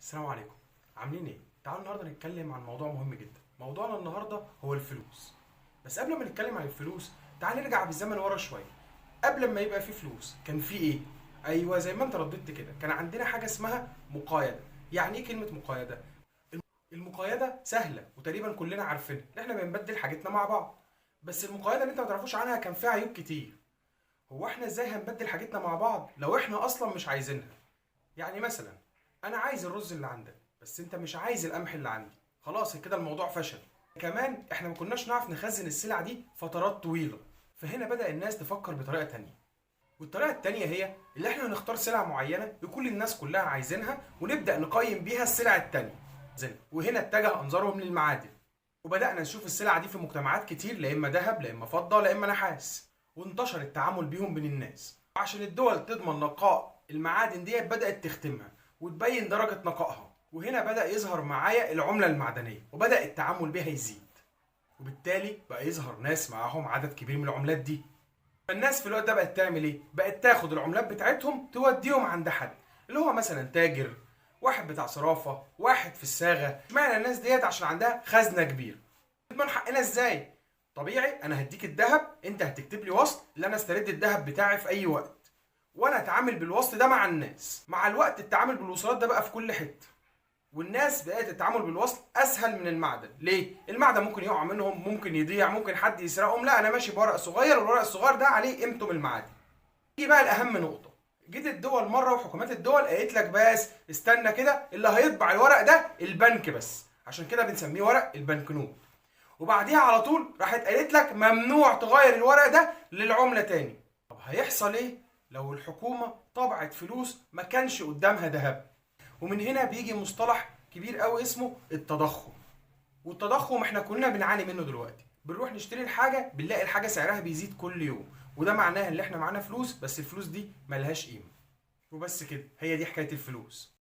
السلام عليكم. عاملين ايه؟ تعالوا النهارده نتكلم عن موضوع مهم جدا. موضوعنا النهارده هو الفلوس. بس قبل ما نتكلم عن الفلوس تعال نرجع بالزمن ورا شويه. قبل ما يبقى في فلوس كان في ايه؟ ايوه زي ما انت رددت كده، كان عندنا حاجه اسمها مقايضه. يعني ايه كلمه مقايضه؟ المقايضه سهله وتقريبا كلنا عارفينها، ان احنا بنبدل حاجتنا مع بعض. بس المقايضه اللي انت ما تعرفوش عنها كان فيها عيوب كتير. هو احنا ازاي هنبدل حاجتنا مع بعض لو احنا اصلا مش عايزينها؟ يعني مثلا انا عايز الرز اللي عندك بس انت مش عايز القمح اللي عندي، خلاص كده الموضوع فشل. كمان احنا ما كناش نعرف نخزن السلع دي فترات طويله، فهنا بدأ الناس تفكر بطريقه تانية. والطريقه التانية هي اللي احنا نختار سلع معينه يكون الناس كلها عايزينها ونبدأ نقيم بيها السلع التانية. وهنا اتجه انظارهم للمعادن، وبدأنا نشوف السلع دي في مجتمعات كتير، لا اما ذهب لا اما فضه لا اما نحاس، وانتشر التعامل بيهم بين الناس. عشان الدول تضمن نقاء المعادن ديت بدأت تختمها وتبين درجة نقائها، وهنا بدأ يظهر معايا العملة المعدنية وبدأ التعامل بها يزيد، وبالتالي بقى يظهر ناس معاهم عدد كبير من العملات دي. فالناس في الوقت ده بقت تعمل ايه؟ بقت تاخد العملات بتاعتهم توديهم عند حد، اللي هو مثلا تاجر، واحد بتاع صرافة، واحد في الصاغة. اشمعنى الناس ديت؟ عشان عندها خزنة كبيرة. نضمن حقنا ازاي؟ طبيعي انا هديك الذهب، انت هتكتب لي وصل اللي انا استرد الذهب بتاعي في اي وقت، وانا اتعامل بالوصل ده مع الناس. مع الوقت التعامل بالوصلات ده بقى في كل حته، والناس بقت التعامل بالوصل اسهل من المعدن. ليه؟ المعدن ممكن يقع منهم، ممكن يضيع، ممكن حد يسرقهم. لا، انا ماشي بورق صغير والورق الصغير ده عليه قيمته من المعادن. دي بقى الاهم نقطه. جيت الدول مره وحكومات الدول قالت لك بس استنى كده، اللي هيطبع الورق ده البنك بس، عشان كده بنسميه ورق البنكنوت. وبعديها على طول راحت قالت لك ممنوع تغير الورق ده للعمله تاني. طب هيحصل ايه لو الحكومه طبعت فلوس ما كانش قدامها ذهب؟ ومن هنا بيجي مصطلح كبير قوي اسمه التضخم. والتضخم احنا كلنا بنعاني منه دلوقتي. بنروح نشتري الحاجه بنلاقي الحاجه سعرها بيزيد كل يوم، وده معناه ان احنا معانا فلوس بس الفلوس دي ملهاش قيمه. وبس كده، هي دي حكايه الفلوس.